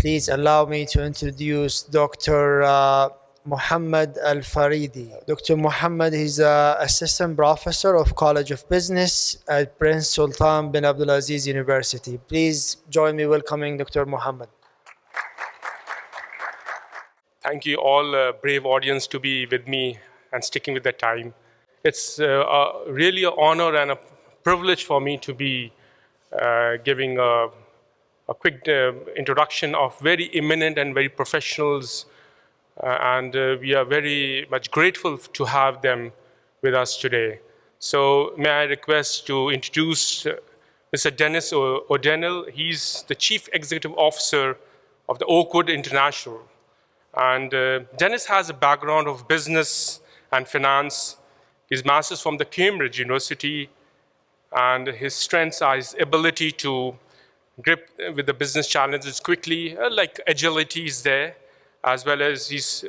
Please allow me to introduce Dr. Muhammad Al-Faridi. Dr. Muhammad is Assistant Professor of College of Business at Prince Sultan bin Abdulaziz University. Please join me welcoming Dr. Muhammad. Thank you all, brave audience, to be with me and sticking with the time. It's really an honor and a privilege for me to be giving a quick introduction of very eminent and very professionals, and we are very much grateful to have them with us today. So may I request to introduce Mr. Dennis O'Donnell. He's the Chief Executive Officer of the Oakwood International. And Dennis has a background of business and finance. His master's from the Cambridge University, and his strengths are his ability to grip with the business challenges quickly, like agility is there, as well as he's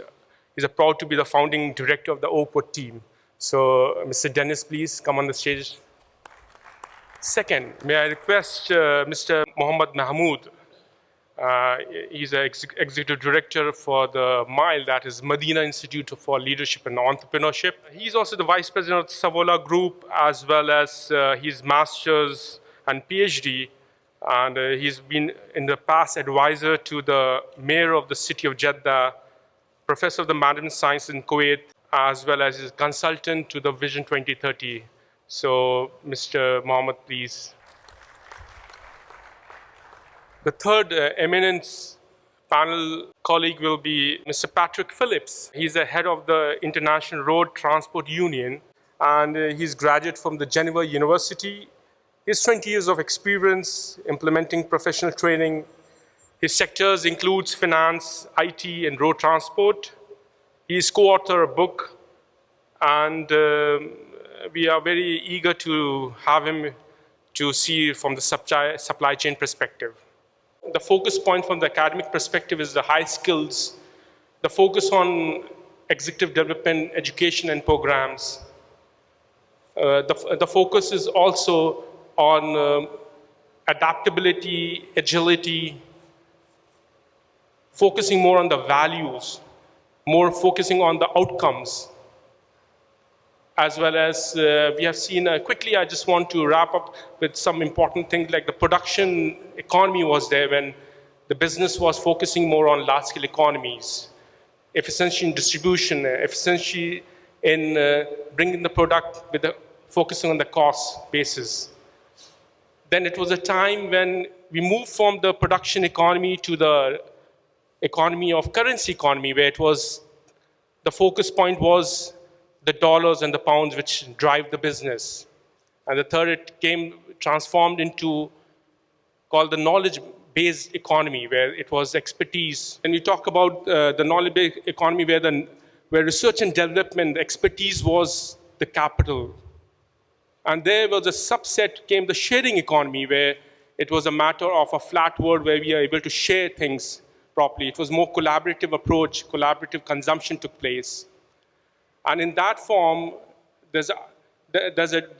proud to be the founding director of the Oakwood team. So Mr. Dennis, please come on the stage. Second, may I request Mr. Mohammed Mahmood. He's an executive director for the MILE, that is Medina Institute for Leadership and Entrepreneurship. He's also the vice president of the Savola Group, as well as his master's and PhD. And he's been in the past advisor to the mayor of the city of Jeddah, professor of the management science in Kuwait, as well as his consultant to the Vision 2030. So Mr. Mohammed, please. The third eminent panel colleague will be Mr. Patrick Phillips. He's the head of the International Road Transport Union, and he's graduate from the Geneva University. He has 20 years of experience implementing professional training. His sectors includes finance, IT, and road transport. He's co-author of a book, and we are very eager to have him to see from the supply chain perspective. The focus point from the academic perspective is the high skills, the focus on executive development, education, and programs. The focus is also on adaptability, agility, focusing more on the values, more focusing on the outcomes, as well as we have seen quickly. I just want to wrap up with some important things, like the production economy was there when the business was focusing more on large-scale economies, efficiency in distribution, efficiency in bringing the product with the focusing on the cost basis. Then it was a time when we moved from the production economy to the economy of currency economy, where it was the focus point was the dollars and the pounds which drive the business. And the third, it came transformed into called the knowledge-based economy, where it was expertise. And we talk about the knowledge-based economy, where research and development expertise was the capital. And there was a subset came the sharing economy, where it was a matter of a flat world where we are able to share things properly. It was more collaborative approach, collaborative consumption took place. And in that form, there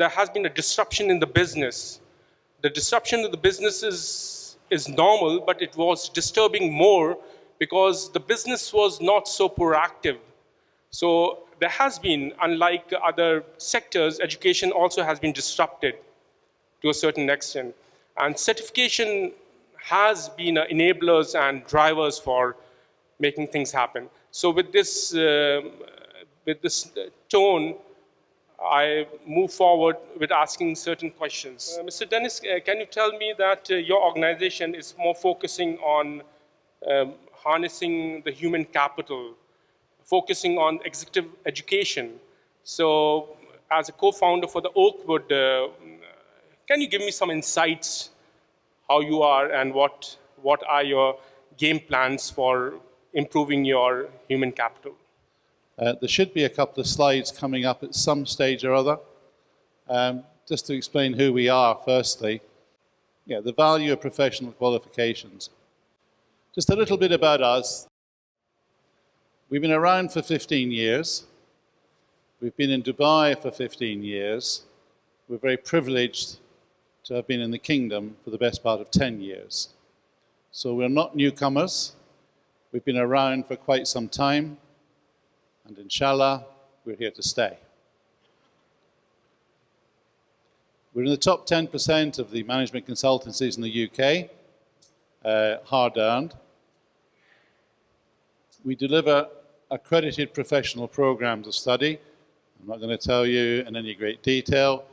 has been a disruption in the business. The disruption of the business is normal, but it was disturbing more because the business was not so proactive. So there has been, unlike other sectors, education also has been disrupted to a certain extent. And certification has been enablers and drivers for making things happen. So with this tone, I move forward with asking certain questions. Mr. Dennis, can you tell me that your organization is more focusing on harnessing the human capital, focusing on executive education? So as a co-founder for the Oakwood, can you give me some insights how you are and what are your game plans for improving your human capital? There should be a couple of slides coming up at some stage or other. Just to explain who we are, firstly. Yeah, the value of professional qualifications. Just a little bit about us. We've been around for 15 years. We've been in Dubai for 15 years. We're very privileged to have been in the kingdom for the best part of 10 years. So we're not newcomers. We've been around for quite some time, and inshallah, we're here to stay. We're in the top 10% of the management consultancies in the UK, hard-earned. We deliver accredited professional programs of study. I'm not going to tell you in any great detail,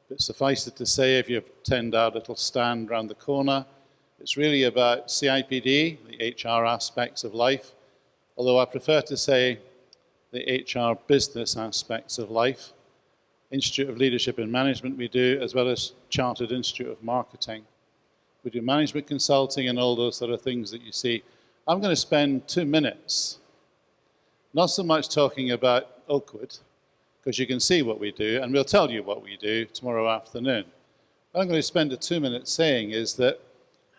but suffice it to say, if you attend our little stand around the corner, it's really about CIPD, the HR aspects of life, although I prefer to say the HR business aspects of life. Institute of Leadership and Management we do, as well as Chartered Institute of Marketing. We do management consulting and all those sort of things that you see. I'm going to spend 2 minutes, not so much talking about Oakwood, because you can see what we do, and we'll tell you what we do tomorrow afternoon. What I'm going to spend a 2 minutes saying is that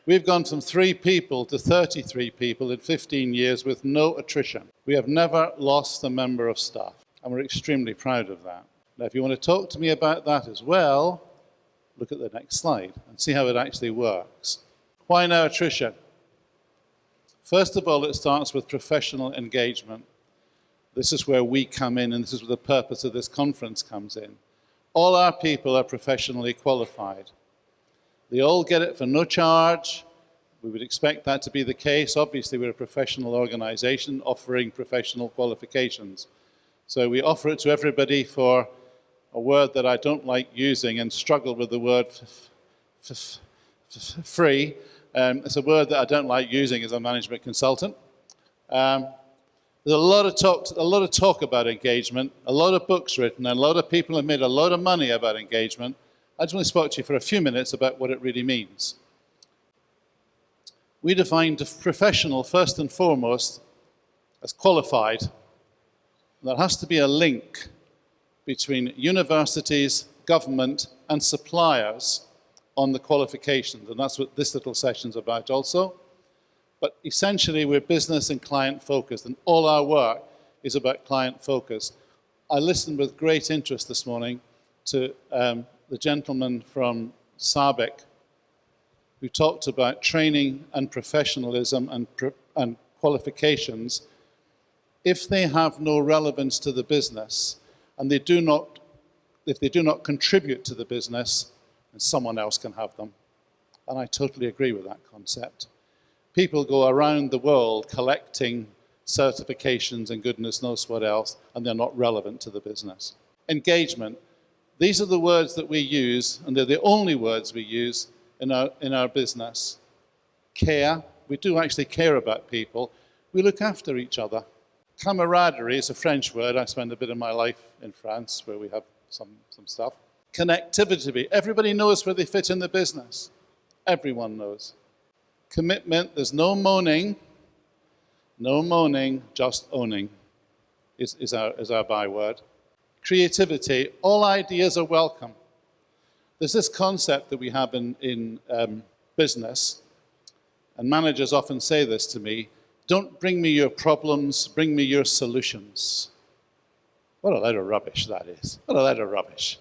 we've gone from 3 people to 33 people in 15 years with no attrition. We have never lost a member of staff, and we're extremely proud of that. Now, if you want to talk to me about that as well, look at the next slide and see how it actually works. Why no attrition? First of all, it starts with professional engagement. This is where we come in, and this is where the purpose of this conference comes in. All our people are professionally qualified. They all get it for no charge. We would expect that to be the case. Obviously, we're a professional organization offering professional qualifications. So we offer it to everybody for a word that I don't like using and struggle with the word free. It's a word that I don't like using as a management consultant. There's a lot of talk about engagement, a lot of books written, and a lot of people have made a lot of money about engagement. I just want to speak to you for a few minutes about what it really means. We define professional first and foremost as qualified. There has to be a link between universities, government, and suppliers on the qualifications, and that's what this little session's about also. But essentially, we're business and client focused, and all our work is about client focus. I listened with great interest this morning to the gentleman from SABIC who talked about training and professionalism and qualifications. If they have no relevance to the business, and if they do not contribute to the business, then someone else can have them. And I totally agree with that concept. People go around the world collecting certifications and goodness knows what else, and they're not relevant to the business. Engagement. These are the words that we use, and they're the only words we use in our business. Care. We do actually care about people. We look after each other. Camaraderie is a French word. I spend a bit of my life in France where we have some stuff. Connectivity. Everybody knows where they fit in the business. Everyone knows. Commitment. There's no moaning. No moaning, just owning is our byword. Creativity. All ideas are welcome. There's this concept that we have in business, and managers often say this to me: don't bring me your problems, bring me your solutions. What a load of rubbish that is. What a load of rubbish.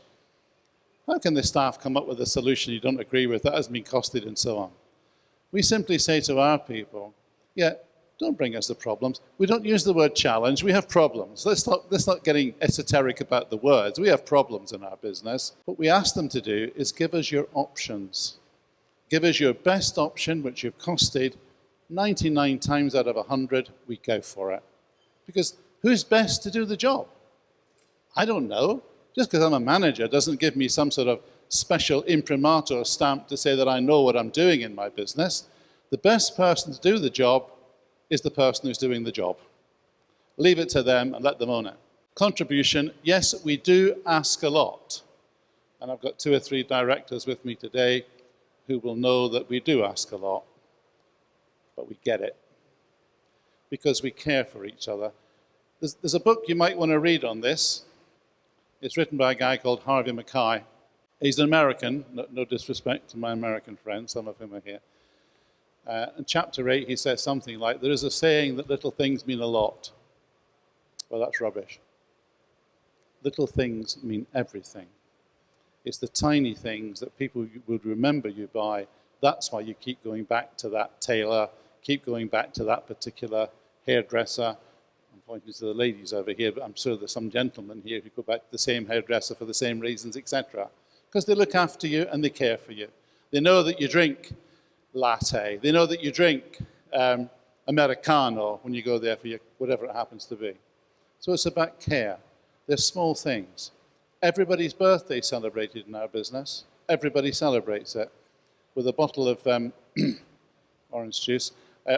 How can the staff come up with a solution you don't agree with, that hasn't been costed, and so on? We simply say to our people, yeah, don't bring us the problems. We don't use the word challenge, we have problems. Let's not getting esoteric about the words. We have problems in our business. What we ask them to do is give us your options. Give us your best option, which you've costed 99 times out of 100, we go for it. Because who's best to do the job? I don't know. Just because I'm a manager doesn't give me some sort of special imprimatur stamp to say that I know what I'm doing in my business. The best person to do the job is the person who's doing the job. Leave it to them and let them own it. Contribution, yes, we do ask a lot. And I've got 2 or 3 directors with me today who will know that we do ask a lot. But we get it, because we care for each other. There's a book you might want to read on this. It's written by a guy called Harvey Mackay. He's an American, no disrespect to my American friends, some of whom are here. In chapter 8, he says something like, there is a saying that little things mean a lot. Well, that's rubbish. Little things mean everything. It's the tiny things that people would remember you by That's why you keep going back to that tailor, keep going back to that particular hairdresser. I'm pointing to the ladies over here, but I'm sure there's some gentlemen here who go back to the same hairdresser for the same reasons, etc. Because they look after you and they care for you. They know that you drink latte. They know that you drink Americano when you go there for your, whatever it happens to be. So it's about care. They're small things. Everybody's birthday is celebrated in our business. Everybody celebrates it with a bottle of orange juice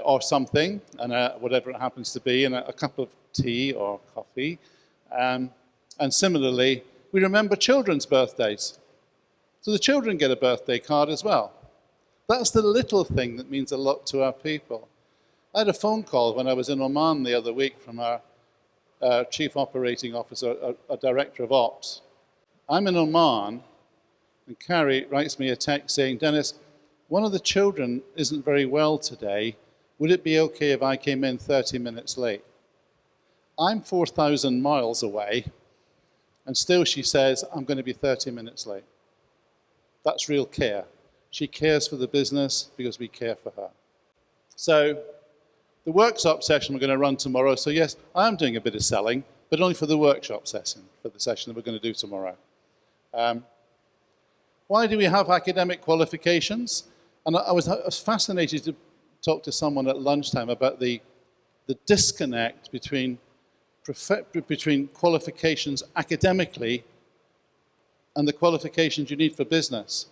or something, and whatever it happens to be, and a cup of tea or coffee. And similarly, we remember children's birthdays. So the children get a birthday card as well. That's the little thing that means a lot to our people. I had a phone call when I was in Oman the other week from our chief operating officer, a director of ops. I'm in Oman, and Carrie writes me a text saying, Dennis, one of the children isn't very well today. Would it be okay if I came in 30 minutes late? I'm 4,000 miles away, and still she says, I'm going to be 30 minutes late. That's real care. She cares for the business because we care for her. So the workshop session we're going to run tomorrow. So yes, I am doing a bit of selling, but only for the workshop session, for the session that we're going to do tomorrow. Why do we have academic qualifications? And I was fascinated to talk to someone at lunchtime about the disconnect between qualifications academically and the qualifications you need for business.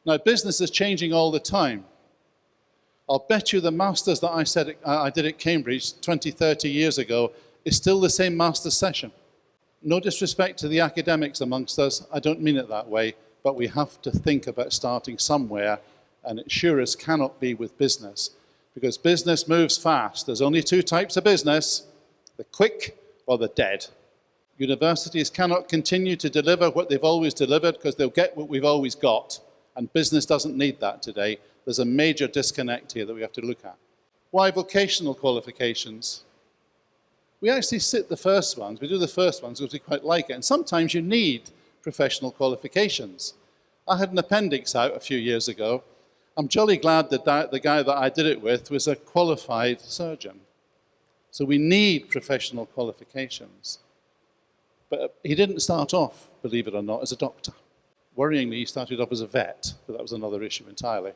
Now, business is changing all the time. I'll bet you the master's that I did at Cambridge 20, 30 years ago is still the same master's session. No disrespect to the academics amongst us, I don't mean it that way, but we have to think about starting somewhere, and it sure as cannot be with business, because business moves fast. There's only two types of business, the quick or the dead. Universities cannot continue to deliver what they've always delivered because they'll get what we've always got, and business doesn't need that today. There's a major disconnect here that we have to look at. Why vocational qualifications? We actually sit the first ones. We do the first ones because we quite like it. And sometimes you need professional qualifications. I had an appendix out a few years ago. I'm jolly glad that the guy that I did it with was a qualified surgeon. So we need professional qualifications. But he didn't start off, believe it or not, as a doctor. Worryingly, he started off as a vet, but that was another issue entirely.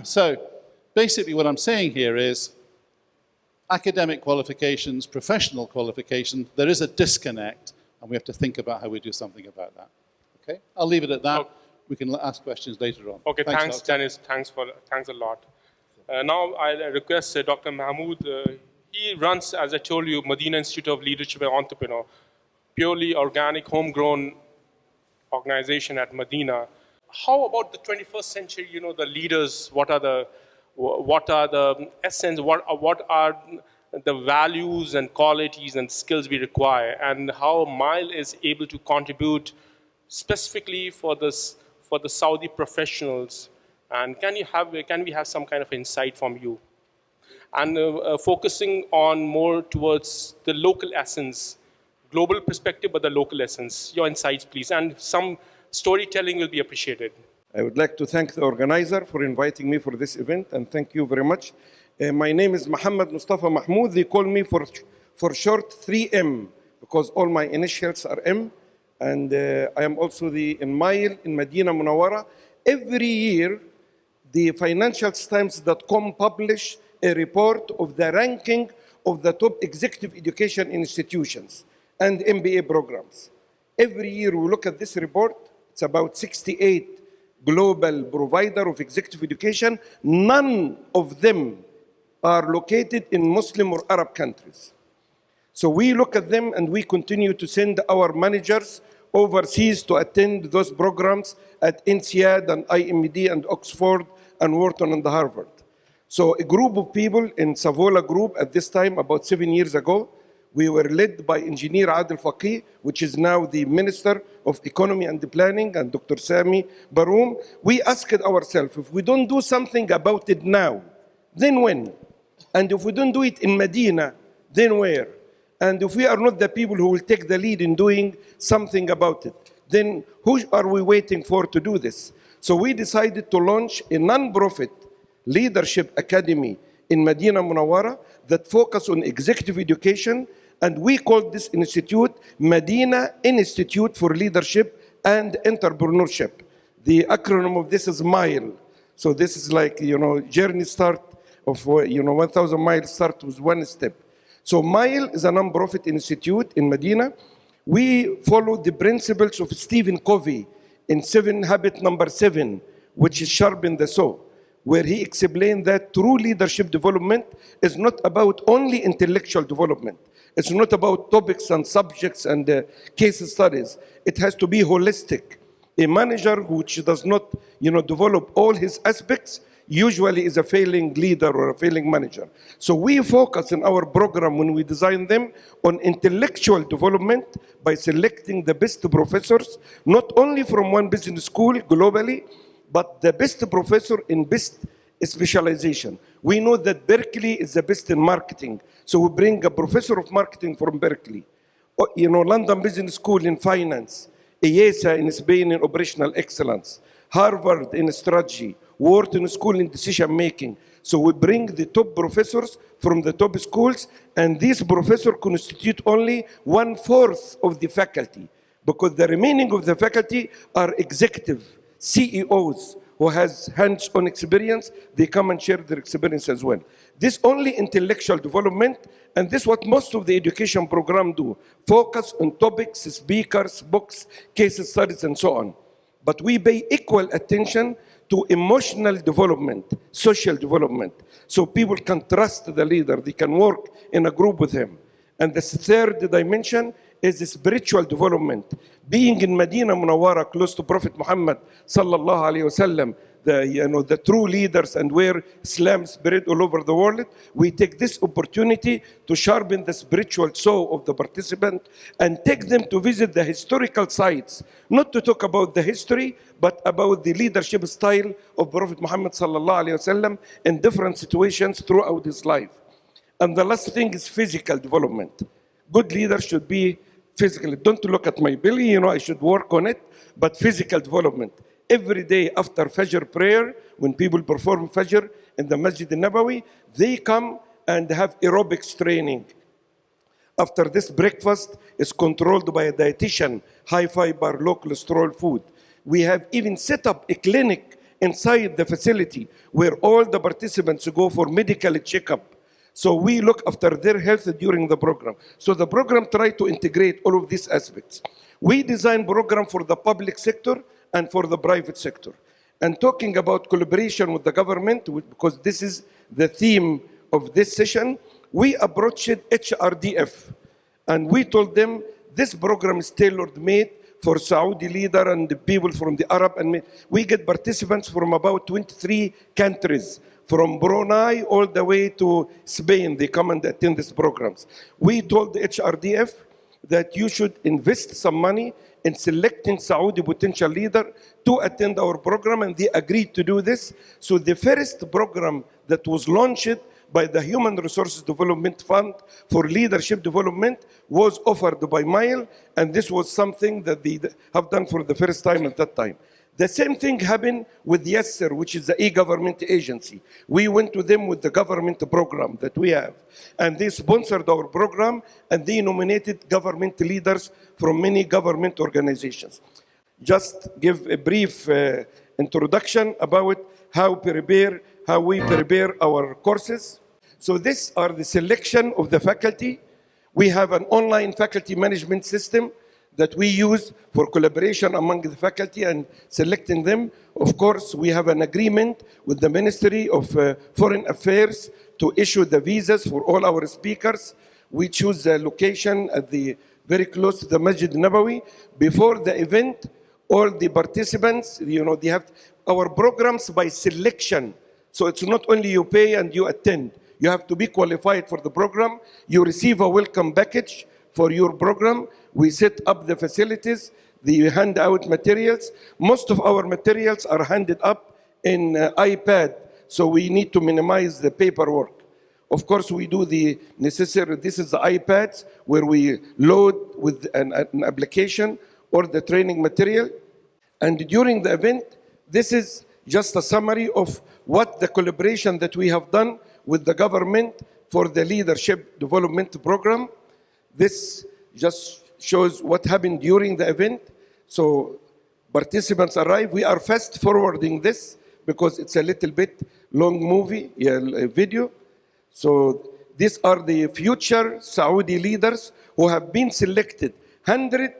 So basically what I'm saying here is academic qualifications, professional qualifications, there is a disconnect, and we have to think about how we do something about that. Okay? I'll leave it at that. Okay. We can ask questions later on. Okay, thanks Dennis. Thanks a lot. Now I'll request Dr. Mahmood. He runs, as I told you, Medina Institute of Leadership and Entrepreneur, purely organic, homegrown organization at Medina. How about the 21st century, you know, the leaders, what are the essence, what are the values and qualities and skills we require, and how Mile is able to contribute specifically for the Saudi professionals, and can we have some kind of insight from you? And focusing on more towards the local essence, global perspective, but the local essence. Your insights, please, and some storytelling will be appreciated. I would like to thank the organizer for inviting me for this event, and thank you very much. My name is Muhammad Mustafa Mahmoud. They call me for short 3M, because all my initials are M, and I am also in Mile in Medina Munawara. Every year, the financialtimes.com publish a report of the ranking of the top executive education institutions and MBA programs. Every year we look at this report. It's about 68 global providers of executive education. None of them are located in Muslim or Arab countries. So we look at them and we continue to send our managers overseas to attend those programs at INSEAD and IMD and Oxford and Wharton and Harvard. So a group of people in Savola Group at this time, about 7 years ago, we were led by Engineer Adil Faqih, which is now the Minister of Economy and Planning, and Dr. Sami Baroum. We asked ourselves, if we don't do something about it now, then when? And if we don't do it in Medina, then where? And if we are not the people who will take the lead in doing something about it, then who are we waiting for to do this? So we decided to launch a non-profit leadership academy in Medina Munawwara that focus on executive education, and we called this institute Medina Institute for Leadership and Entrepreneurship. The acronym of this is MILE. So this is like, journey start of, 1,000 miles start with one step. So MILE is a non-profit institute in Medina. We follow the principles of Stephen Covey in 7 Habit number 7, which is sharpen the saw, where he explained that true leadership development is not about only intellectual development. It's not about topics and subjects and case studies. It has to be holistic. A manager which does not, develop all his aspects usually is a failing leader or a failing manager. So we focus in our program when we design them on intellectual development by selecting the best professors, not only from one business school globally, but the best professor in best specialization. We know that Berkeley is the best in marketing, so we bring a professor of marketing from Berkeley. London Business School in finance, IESA in Spain in operational excellence, Harvard in strategy, Wharton School in decision making. So we bring the top professors from the top schools, and these professors constitute only 1/4 of the faculty, because the remaining of the faculty are executive CEOs who has hands-on experience. They come and share their experience as well. This only intellectual development, and this is what most of the education program do. Focus on topics, speakers, books, case studies, and so on. But we pay equal attention to emotional development, social development. So people can trust the leader, they can work in a group with him. And the third dimension is the spiritual development. Being in Medina Munawwara, close to Prophet Muhammad sallallahu alaihi wasallam, the true leaders, and where Islam spread all over the world, we take this opportunity to sharpen the spiritual soul of the participant and take them to visit the historical sites, not to talk about the history, but about the leadership style of Prophet Muhammad sallallahu alaihi wasallam in different situations throughout his life. And the last thing is physical development. Good leaders should be physical. Don't look at my belly, I should work on it, but physical development. Every day after Fajr prayer, when people perform Fajr in the Masjid al-Nabawi, they come and have aerobics training. After this, breakfast is controlled by a dietitian, high fiber, low cholesterol food. We have even set up a clinic inside the facility where all the participants go for medical checkup. So we look after their health during the program. So the program tries to integrate all of these aspects. We design program for the public sector and for the private sector. And talking about collaboration with the government, because this is the theme of this session, we approached HRDF. And we told them this program is tailor-made for Saudi leader and the people from the Arab. And we get participants from about 23 countries, from Brunei all the way to Spain. They come and attend these programs. We told the HRDF that you should invest some money in selecting Saudi potential leader to attend our program, and they agreed to do this. So the first program that was launched by the Human Resources Development Fund for Leadership Development was offered by MILE, and this was something that they have done for the first time at that time. The same thing happened with YESSER, which is the e-government agency. We went to them with the government program that we have, and they sponsored our program, and they nominated government leaders from many government organizations. Just give a brief introduction about how we prepare our courses. So these are the selection of the faculty. We have an online faculty management system that we use for collaboration among the faculty and selecting them. Of course, we have an agreement with the Ministry of Foreign Affairs to issue the visas for all our speakers. We choose the location at very close to the Masjid Nabawi. Before the event, all the participants, they have our programs by selection. So it's not only you pay and you attend. You have to be qualified for the program. You receive a welcome package for your program. We set up the facilities, they hand out materials. Most of our materials are handed up in iPad, so we need to minimize the paperwork. Of course, we do the necessary, this is the iPads, where we load with an application or the training material. And during the event, This is just a summary of what the collaboration that we have done with the government for the Leadership Development Program. This just shows what happened during the event. So participants arrive. We are fast forwarding this because it's a little bit long movie, video. So these are the future Saudi leaders who have been selected. 100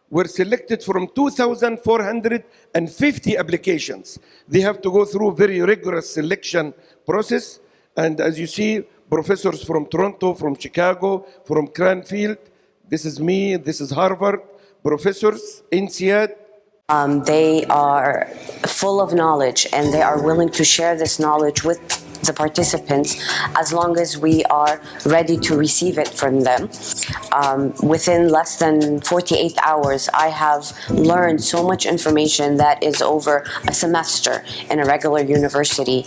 were selected from 2,450 applications. They have to go through very rigorous selection process. And as you see, professors from Toronto, from Chicago, from Cranfield, this is me, this is Harvard, professors, INSEAD. They are full of knowledge and they are willing to share this knowledge with the participants as long as we are ready to receive it from them. Within less than 48 hours, I have learned so much information that is over a semester in a regular university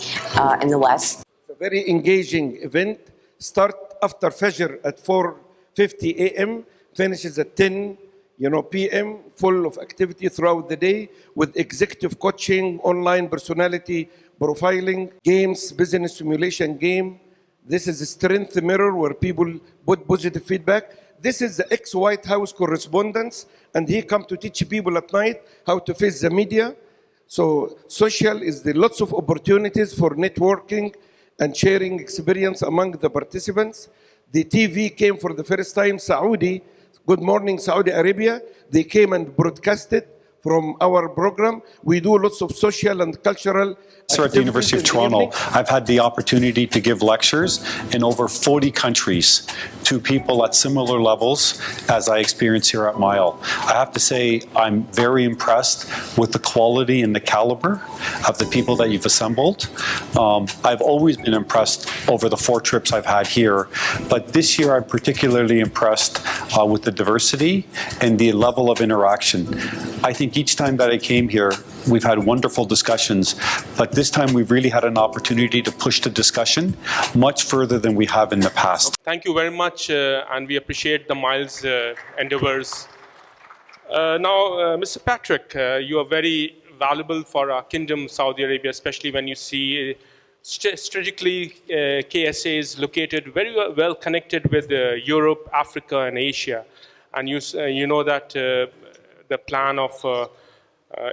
in the West. It's a very engaging event. Start after Fajr at 4:50 a.m., finishes at 10 p.m., full of activity throughout the day with executive coaching, online personality profiling, games, business simulation game. This is a strength mirror where people put positive feedback. This is the ex-White House correspondent, and he come to teach people at night how to face the media. So social is the lots of opportunities for networking and sharing experience among the participants. The TV came for the first time, Saudi, Good Morning Saudi Arabia. They came and broadcasted from our program. We do lots of social and cultural So at the University of Toronto, I've had the opportunity to give lectures in over 40 countries to people at similar levels as I experience here at Mile. I have to say I'm very impressed with the quality and the caliber of the people that you've assembled. I've always been impressed over the 4 trips I've had here, but this year I'm particularly impressed with the diversity and the level of interaction. I think each time that I came here, we've had wonderful discussions, but this time we've really had an opportunity to push the discussion much further than we have in the past. Thank you very much, and we appreciate the Miles endeavors. Now, Mr. Patrick, you are very valuable for our kingdom, Saudi Arabia, especially when you see strategically KSA is located very well connected with Europe, Africa, and Asia. And you know that the plan of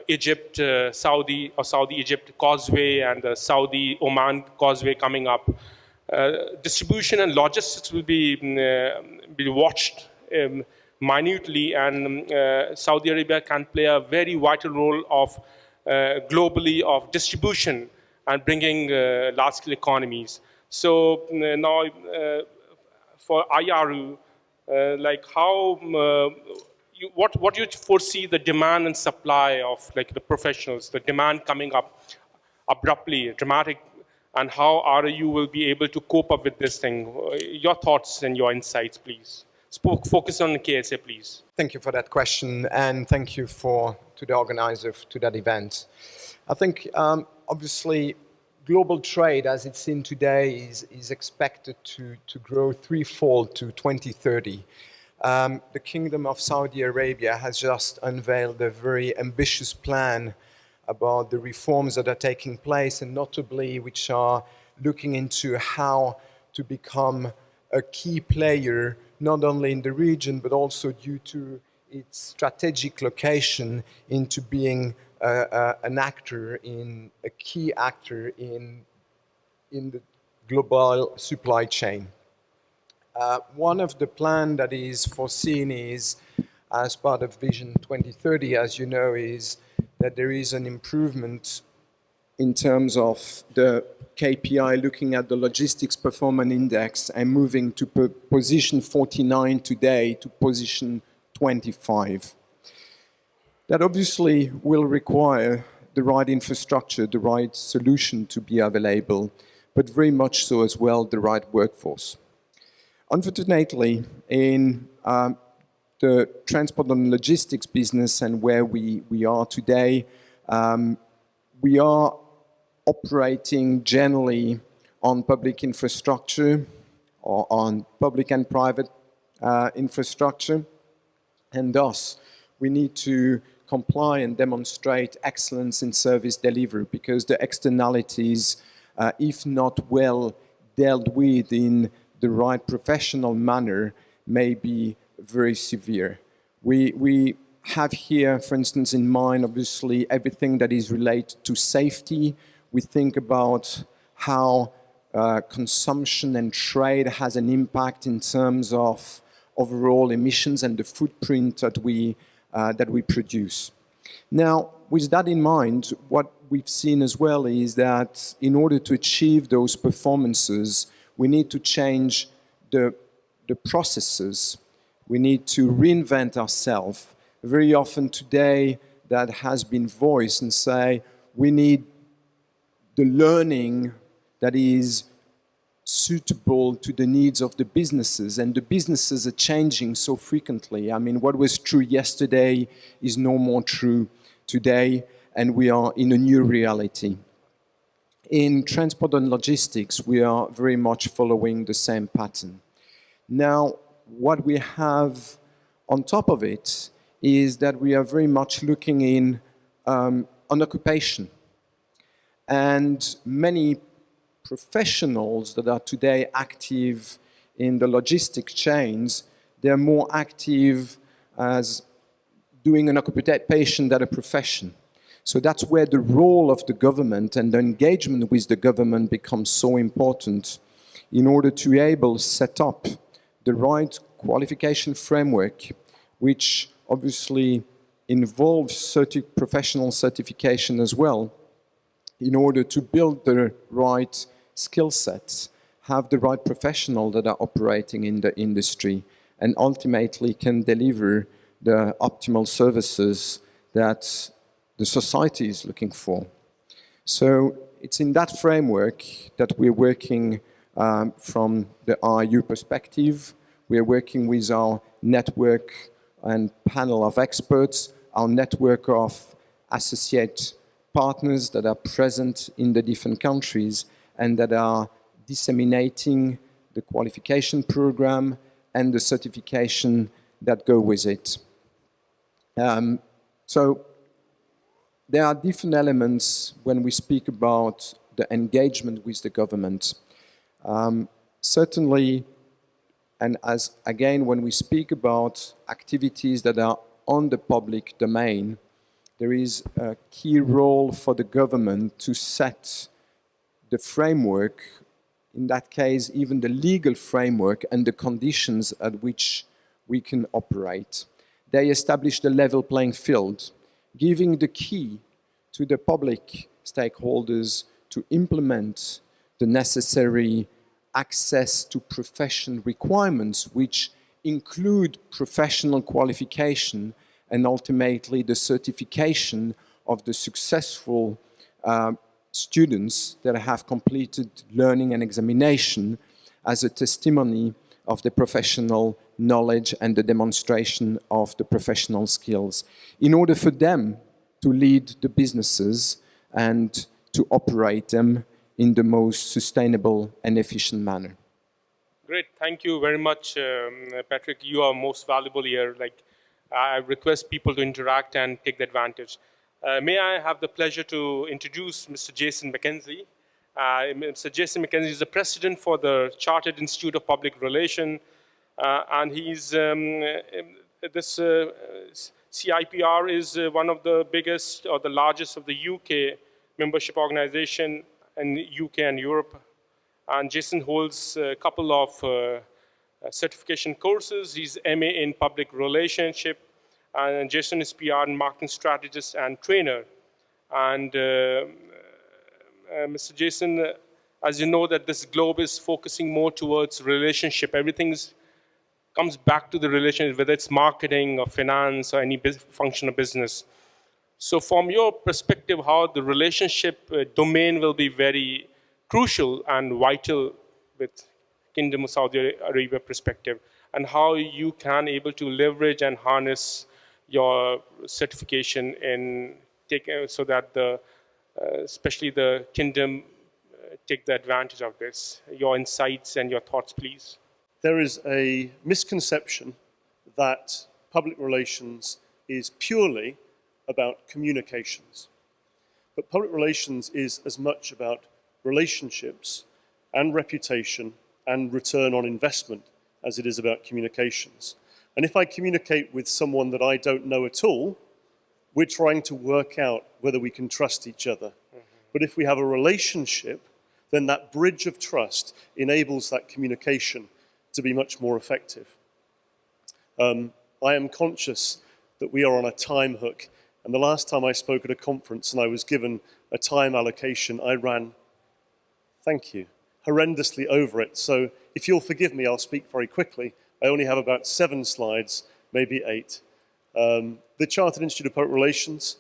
Egypt, Saudi-Egypt causeway and the Saudi-Oman causeway coming up. Distribution and logistics will be watched minutely, and Saudi Arabia can play a very vital role of globally of distribution and bringing large-scale economies. So now for IRU, like how what do you foresee the demand and supply of like the professionals, the demand coming up abruptly, dramatic, and how RU will be able to cope up with this thing? Your thoughts and your insights, please. Focus on KSA, please. Thank you for that question, and thank you to the organizer to that event. I think obviously global trade as it's seen today is expected to grow threefold to 2030. The Kingdom of Saudi Arabia has just unveiled a very ambitious plan about the reforms that are taking place, and notably which are looking into how to become a key player, not only in the region, but also due to its strategic location into being a key actor in the global supply chain. One of the plans that is foreseen is, as part of Vision 2030, as you know, is that there is an improvement in terms of the KPI looking at the logistics performance index and moving to position 49 today to position 25. That obviously will require the right infrastructure, the right solution to be available, but very much so as well the right workforce. Unfortunately, in the transport and logistics business and where we are today, we are operating generally on public infrastructure or on public and private infrastructure, and thus we need to comply and demonstrate excellence in service delivery, because the externalities, if not well dealt with in the right professional manner, may be very severe. We have here, for instance, in mind, obviously, everything that is related to safety. We think about how consumption and trade has an impact in terms of overall emissions and the footprint that we produce. Now, with that in mind, what we've seen as well is that in order to achieve those performances, we need to change the processes. We need to reinvent ourselves. Very often today, that has been voiced and say, we need the learning that is suitable to the needs of the businesses, and the businesses are changing so frequently. I mean, what was true yesterday is no more true today, and we are in a new reality. In transport and logistics, we are very much following the same pattern. Now, what we have on top of it is that we are very much looking in on occupation. And many professionals that are today active in the logistic chains, they're more active as doing an occupation than a profession. So that's where the role of the government and the engagement with the government becomes so important in order to be able to set up the right qualification framework, which obviously involves professional certification as well, in order to build the right skill sets, have the right professionals that are operating in the industry, and ultimately can deliver the optimal services that the society is looking for. So it's in that framework that we're working from the RIU perspective. We're working with our network and panel of experts, our network of associate partners that are present in the different countries and that are disseminating the qualification program and the certification that go with it. So there are different elements when we speak about the engagement with the government. Certainly, and as again, when we speak about activities that are on the public domain, there is a key role for the government to set the framework, in that case, even the legal framework and the conditions at which we can operate. They establish the level playing field, giving the key to the public stakeholders to implement the necessary access to profession requirements, which include professional qualification and ultimately the certification of the successful students that have completed learning and examination as a testimony of the professional knowledge and the demonstration of the professional skills in order for them to lead the businesses and to operate them in the most sustainable and efficient manner. Great, thank you very much, Patrick. You are most valuable here. I request people to interact and take the advantage. May I have the pleasure to introduce Mr. Jason McKenzie. Mr. Jason McKenzie is the president for the Chartered Institute of Public Relations, and he's this CIPR is one of the biggest or the largest of the UK membership organization in UK and Europe. And Jason holds a couple of certification courses. He's MA in Public Relationship, and Jason is PR and marketing strategist and trainer. And Mr. Jason, as you know, that this globe is focusing more towards relationship. Everything comes back to the relationship, whether it's marketing or finance or any function of business. So from your perspective, how the relationship domain will be very crucial and vital with Kingdom of Saudi Arabia perspective, and how you can able to leverage and harness your certification and take so that the especially the kingdom take the advantage of this. Your insights and your thoughts, please. There is a misconception that public relations is purely about communications. But public relations is as much about relationships and reputation and return on investment as it is about communications. And if I communicate with someone that I don't know at all, we're trying to work out whether we can trust each other. But if we have a relationship, then that bridge of trust enables that communication to be much more effective. I am conscious that we are on a time hook, and the last time I spoke at a conference and I was given a time allocation, I ran, thank you, horrendously over it. So if you'll forgive me, I'll speak very quickly. I only have about 7 slides, maybe 8. The Chartered Institute of Public Relations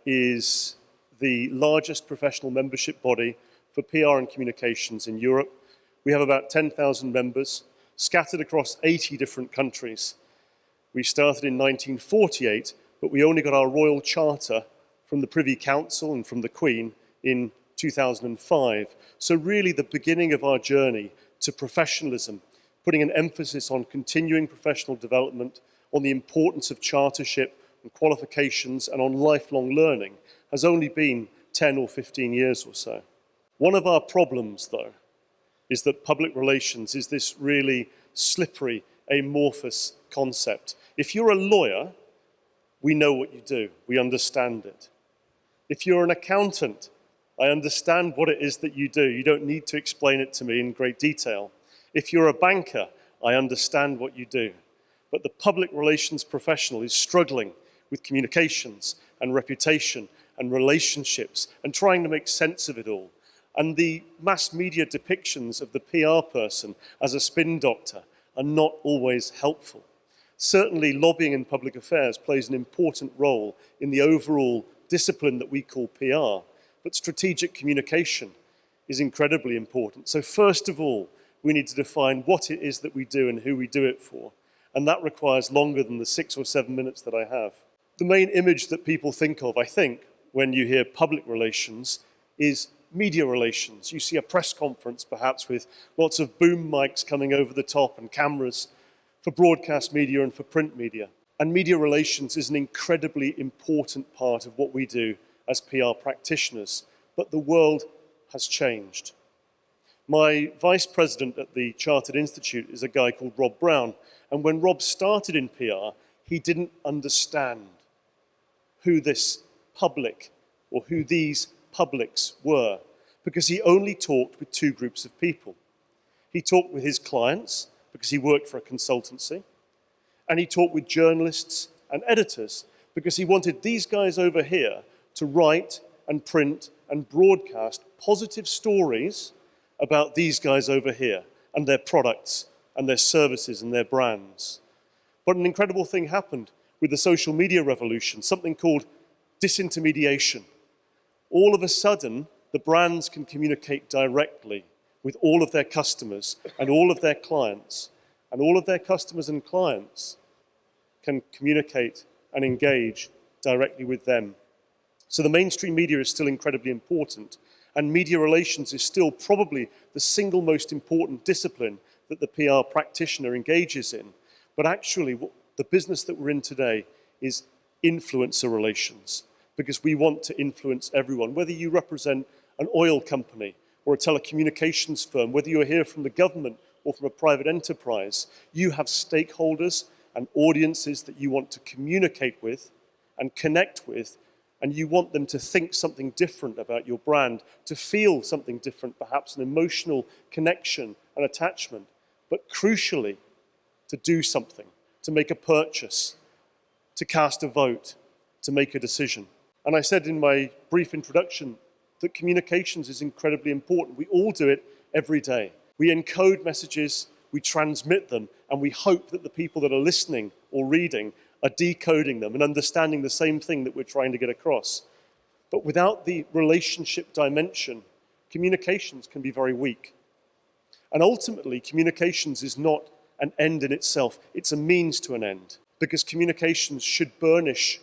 is the largest professional membership body for PR and communications in Europe. We have about 10,000 members, scattered across 80 different countries. We started in 1948, but we only got our royal charter from the Privy Council and from the Queen in 2005. So really the beginning of our journey to professionalism, putting an emphasis on continuing professional development, on the importance of chartership and qualifications and on lifelong learning has only been 10 or 15 years or so. One of our problems, though, is that public relations is this really slippery, amorphous concept. If you're a lawyer, we know what you do, we understand it. If you're an accountant, I understand what it is that you do. You don't need to explain it to me in great detail. If you're a banker, I understand what you do. But the public relations professional is struggling with communications and reputation and relationships and trying to make sense of it all. And the mass media depictions of the PR person as a spin doctor are not always helpful. Certainly, lobbying in public affairs plays an important role in the overall discipline that we call PR, but strategic communication is incredibly important. So first of all, we need to define what it is that we do and who we do it for, and that requires longer than the 6 or 7 minutes that I have. The main image that people think of, I think, when you hear public relations is media relations. You see a press conference, perhaps, with lots of boom mics coming over the top and cameras for broadcast media and for print media. And media relations is an incredibly important part of what we do as PR practitioners. But the world has changed. My vice president at the Chartered Institute is a guy called Rob Brown. And when Rob started in PR, he didn't understand who this public or who these publics were, because he only talked with 2 groups of people. He talked with his clients, because he worked for a consultancy, and he talked with journalists and editors, because he wanted these guys over here to write and print and broadcast positive stories about these guys over here and their products and their services and their brands. But an incredible thing happened with the social media revolution, something called disintermediation. All of a sudden, the brands can communicate directly with all of their customers and all of their clients, and all of their customers and clients can communicate and engage directly with them. So the mainstream media is still incredibly important, and media relations is still probably the single most important discipline that the PR practitioner engages in. But actually, the business that we're in today is influencer relations, because we want to influence everyone, whether you represent an oil company or a telecommunications firm, whether you're here from the government or from a private enterprise, you have stakeholders and audiences that you want to communicate with and connect with, and you want them to think something different about your brand, to feel something different, perhaps an emotional connection and attachment, but crucially, to do something, to make a purchase, to cast a vote, to make a decision. And I said in my brief introduction that communications is incredibly important. We all do it every day. We encode messages, we transmit them, and we hope that the people that are listening or reading are decoding them and understanding the same thing that we're trying to get across. But without the relationship dimension, communications can be very weak. And ultimately, communications is not an end in itself, it's a means to an end, because communications should burnish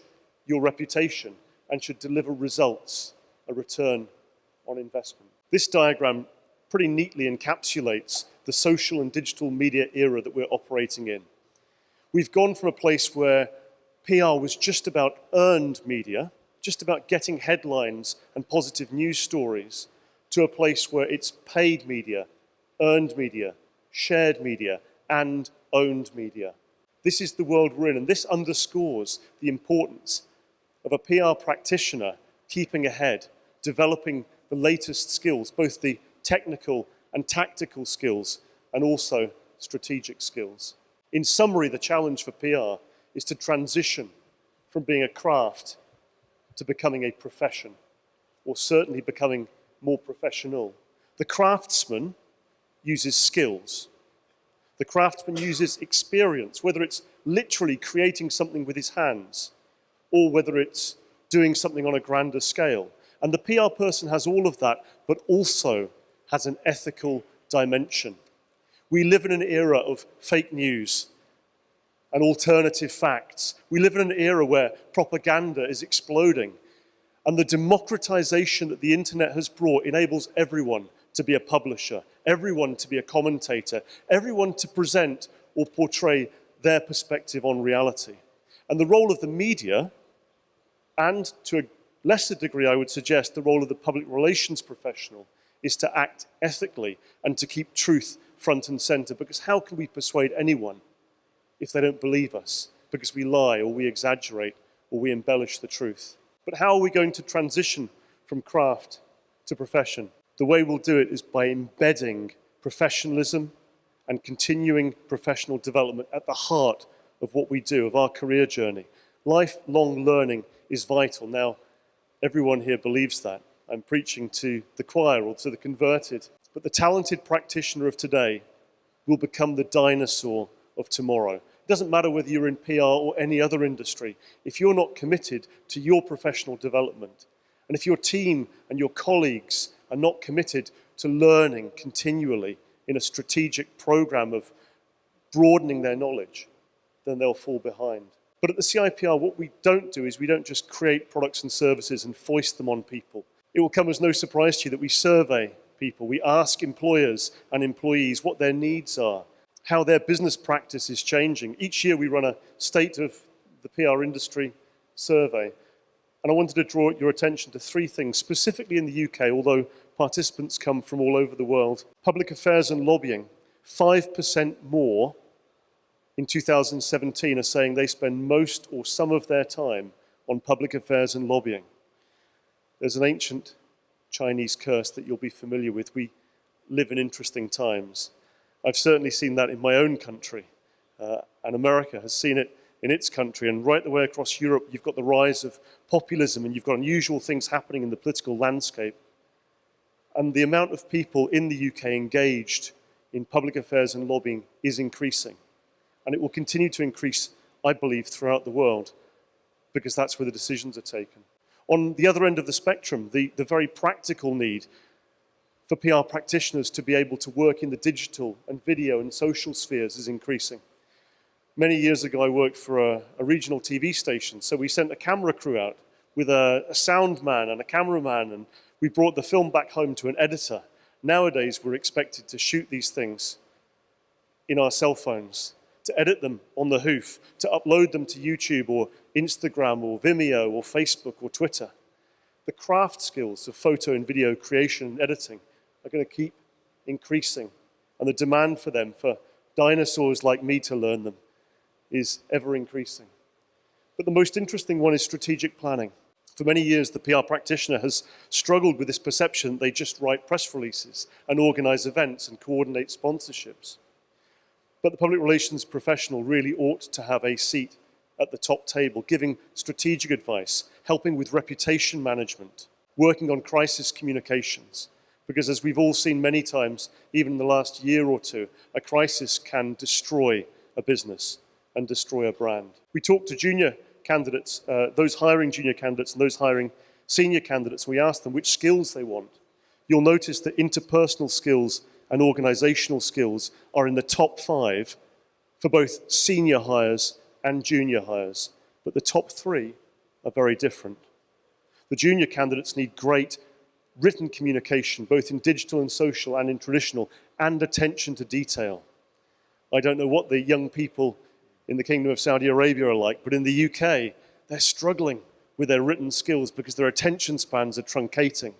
your reputation and should deliver results, a return on investment. This diagram pretty neatly encapsulates the social and digital media era that we're operating in. We've gone from a place where PR was just about earned media, just about getting headlines and positive news stories, to a place where it's paid media, earned media, shared media, and owned media. This is the world we're in, and this underscores the importance of a PR practitioner keeping ahead, developing the latest skills, both the technical and tactical skills, and also strategic skills. In summary, the challenge for PR is to transition from being a craft to becoming a profession, or certainly becoming more professional. The craftsman uses skills. The craftsman uses experience, whether it's literally creating something with his hands, or whether it's doing something on a grander scale. And the PR person has all of that, but also has an ethical dimension. We live in an era of fake news and alternative facts. We live in an era where propaganda is exploding. And the democratization that the internet has brought enables everyone to be a publisher, everyone to be a commentator, everyone to present or portray their perspective on reality. And the role of the media, and to a lesser degree, I would suggest, the role of the public relations professional, is to act ethically and to keep truth front and center. Because how can we persuade anyone if they don't believe us? Because we lie, or we exaggerate, or we embellish the truth. But how are we going to transition from craft to profession? The way we'll do it is by embedding professionalism and continuing professional development at the heart of what we do, of our career journey. Lifelong learning is vital. Now, everyone here believes that. I'm preaching to the choir or to the converted. But the talented practitioner of today will become the dinosaur of tomorrow. It doesn't matter whether you're in PR or any other industry. If you're not committed to your professional development, and if your team and your colleagues are not committed to learning continually in a strategic program of broadening their knowledge, then they'll fall behind. But at the CIPR, what we don't do is we don't just create products and services and foist them on people. It will come as no surprise to you that we survey people. We ask employers and employees what their needs are, how their business practice is changing. Each year we run a state of the PR industry survey. And I wanted to draw your attention to three things, specifically in the UK, although participants come from all over the world. Public affairs and lobbying, 5% more in 2017 are saying they spend most or some of their time on public affairs and lobbying. There's an ancient Chinese curse that you'll be familiar with. We live in interesting times. I've certainly seen that in my own country, and America has seen it in its country, and right the way across Europe, you've got the rise of populism, and you've got unusual things happening in the political landscape. And the amount of people in the UK engaged in public affairs and lobbying is increasing. And it will continue to increase, I believe, throughout the world, because that's where the decisions are taken. On the other end of the spectrum, the very practical need for PR practitioners to be able to work in the digital and video and social spheres is increasing. Many years ago, I worked for a regional TV station, so we sent a camera crew out with a sound man and a cameraman, and we brought the film back home to an editor. Nowadays, we're expected to shoot these things in our cell phones, to edit them on the hoof, to upload them to YouTube or Instagram or Vimeo or Facebook or Twitter. The craft skills of photo and video creation and editing are going to keep increasing, and the demand for them, for dinosaurs like me to learn them, is ever increasing. But the most interesting one is strategic planning. For many years, the PR practitioner has struggled with this perception that they just write press releases and organize events and coordinate sponsorships. But the public relations professional really ought to have a seat at the top table, giving strategic advice, helping with reputation management, working on crisis communications. Because as we've all seen many times, even in the last year or two, a crisis can destroy a business and destroy a brand. We talked to junior candidates, those hiring junior candidates and those hiring senior candidates, and we asked them which skills they want. You'll notice that interpersonal skills and organizational skills are in the top 5 for both senior hires and junior hires, but the top 3 are very different. The junior candidates need great written communication, both in digital and social and in traditional, and attention to detail. I don't know what the young people in the Kingdom of Saudi Arabia are like, but in the UK, they're struggling with their written skills because their attention spans are truncating.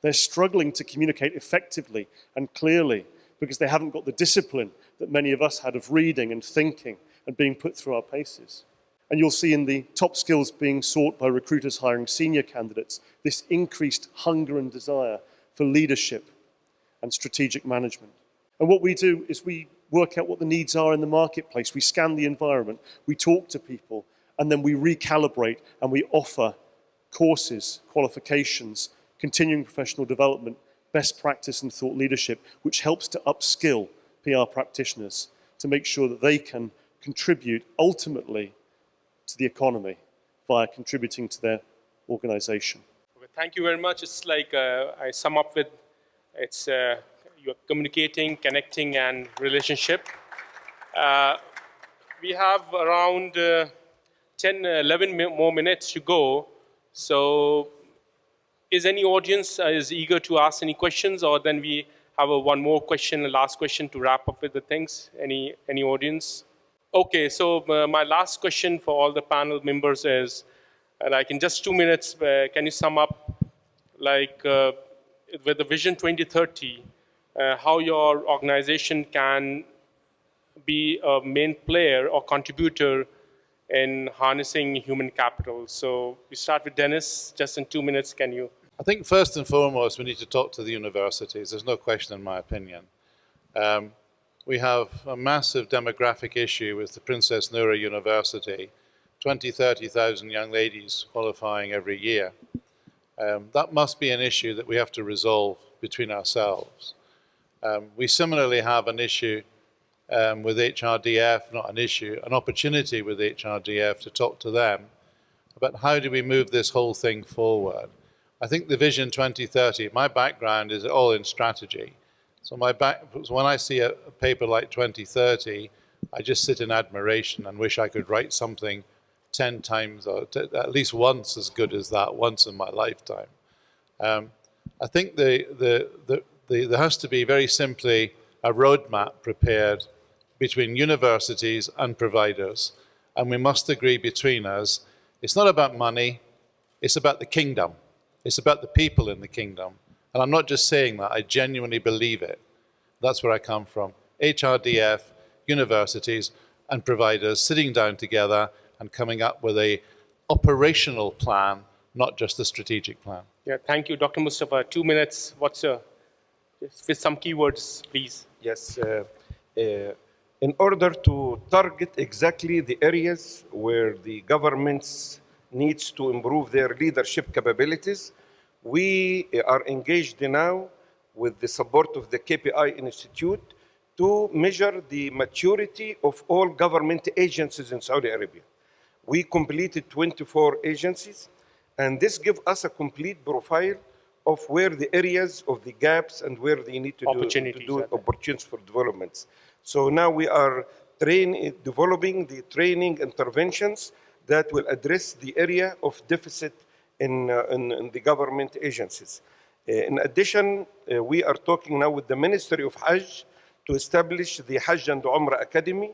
They're struggling to communicate effectively and clearly because they haven't got the discipline that many of us had of reading and thinking and being put through our paces. And you'll see in the top skills being sought by recruiters hiring senior candidates, this increased hunger and desire for leadership and strategic management. And what we do is we work out what the needs are in the marketplace. We scan the environment, we talk to people, and then we recalibrate and we offer courses, qualifications, continuing professional development, best practice and thought leadership, which helps to upskill PR practitioners to make sure that they can contribute ultimately to the economy via contributing to their organization. Okay, thank you very much. It's like I sum up with, it's you're communicating, connecting, and relationship. We have around 10, 11 more minutes to go. So is any audience is eager to ask any questions, or then we have one more question, a last question to wrap up with the things? Any audience? Okay, so my last question for all the panel members is, like in just 2 minutes, can you sum up, like with the Vision 2030, how your organization can be a main player or contributor in harnessing human capital? So we start with Dennis. Just in 2 minutes, can you? I think first and foremost, we need to talk to the universities. There's no question, in my opinion. We have a massive demographic issue with the Princess Noura University, 20,000, 30,000 young ladies qualifying every year. That must be an issue that we have to resolve between ourselves. We similarly have an issue with HRDF, not an issue, an opportunity with HRDF to talk to them about how do we move this whole thing forward. I think the Vision 2030, my background is all in strategy. So when I see a paper like 2030, I just sit in admiration and wish I could write something 10 times or at least once as good as that once in my lifetime. I think there has to be very simply a roadmap prepared between universities and providers, and we must agree between us. It's not about money, it's about the kingdom. It's about the people in the kingdom. And I'm not just saying that, I genuinely believe it. That's where I come from. HRDF, universities, and providers sitting down together and coming up with an operational plan, not just a strategic plan. Yeah, thank you, Dr. Mustafa. 2 minutes. What's with some keywords, please? Yes. In order to target exactly the areas where the governments needs to improve their leadership capabilities, we are engaged now with the support of the KPI Institute to measure the maturity of all government agencies in Saudi Arabia. We completed 24 agencies, and this gives us a complete profile of where the areas of the gaps and where they need to do opportunities for developments. So now we are developing the training interventions that will address the area of deficit in the government agencies. In addition, we are talking now with the Ministry of Hajj to establish the Hajj and Umrah Academy,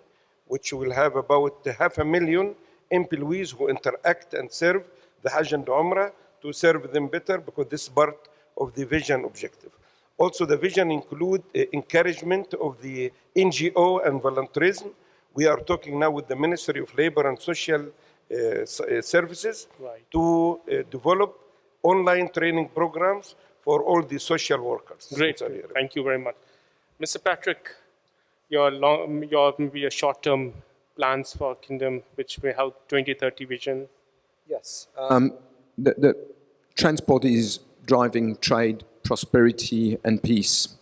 which will have about 500,000 employees who interact and serve the Hajj and Umrah to serve them better, because this is part of the vision objective. Also, the vision include encouragement of the NGO and volunteerism. We are talking now with the Ministry of Labor and Social Services to develop online training programs for all the social workers. Great. Thank you very much. Mr. Patrick, your maybe a short-term plans for Kingdom, which may help 2030 vision. Yes. The transport is driving trade, prosperity, and peace.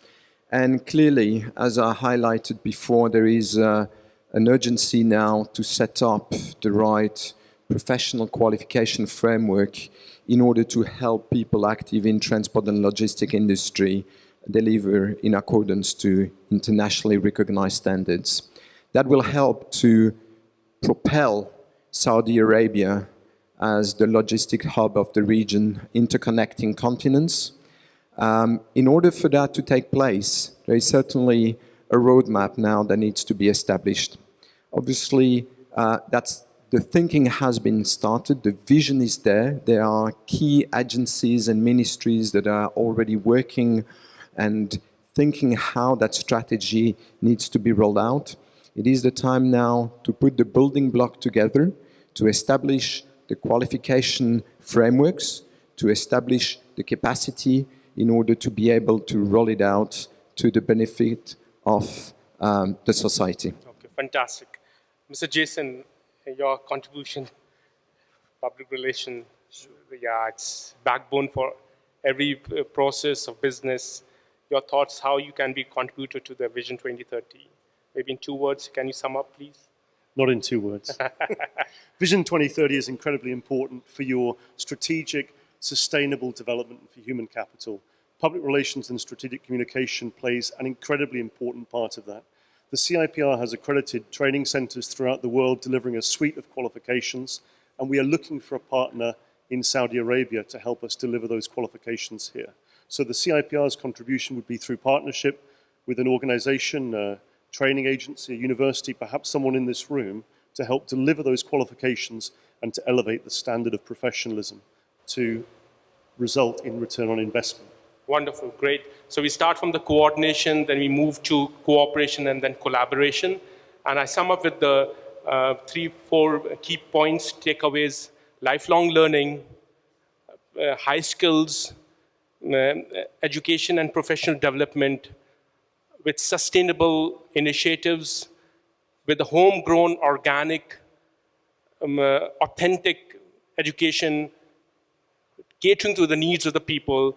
And clearly, as I highlighted before, there is an urgency now to set up the right professional qualification framework in order to help people active in transport and logistic industry deliver in accordance to internationally recognized standards. That will help to propel Saudi Arabia as the logistic hub of the region, interconnecting continents. In order for that to take place, there is certainly a roadmap now that needs to be established. Obviously, the thinking has been started, the vision is there. There are key agencies and ministries that are already working and thinking how that strategy needs to be rolled out. It is the time now to put the building block together, to establish the qualification frameworks, to establish the capacity in order to be able to roll it out to the benefit of the society. Okay, fantastic. Mr. Jason, your contribution, public relations, yeah, it's backbone for every process of business. Your thoughts, how you can be contributor to the Vision 2030. Maybe in 2 words, can you sum up, please? Not in 2 words. Vision 2030 is incredibly important for your strategic, sustainable development for human capital. Public relations and strategic communication plays an incredibly important part of that. The CIPR has accredited training centers throughout the world delivering a suite of qualifications, and we are looking for a partner in Saudi Arabia to help us deliver those qualifications here. So the CIPR's contribution would be through partnership with an organization, a training agency, a university, perhaps someone in this room, to help deliver those qualifications and to elevate the standard of professionalism to result in return on investment. Wonderful, great. So we start from the coordination, then we move to cooperation and then collaboration. And I sum up with the 3-4 key points, takeaways: lifelong learning, high skills, education and professional development with sustainable initiatives, with the homegrown, organic, authentic education, catering to the needs of the people,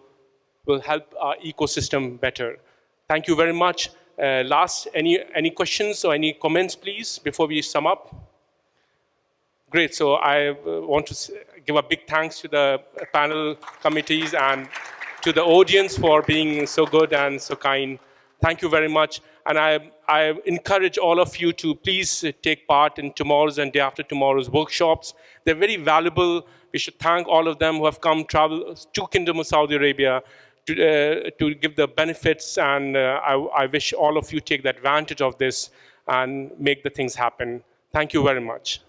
will help our ecosystem better. Thank you very much. Last, any questions or any comments, please, before we sum up? Great, so I want to give a big thanks to the panel committees and to the audience for being so good and so kind. Thank you very much. And I encourage all of you to please take part in tomorrow's and day after tomorrow's workshops. They're very valuable. We should thank all of them who have come travel to Kingdom of Saudi Arabia to give the benefits, and I wish all of you take the advantage of this and make the things happen. Thank you very much.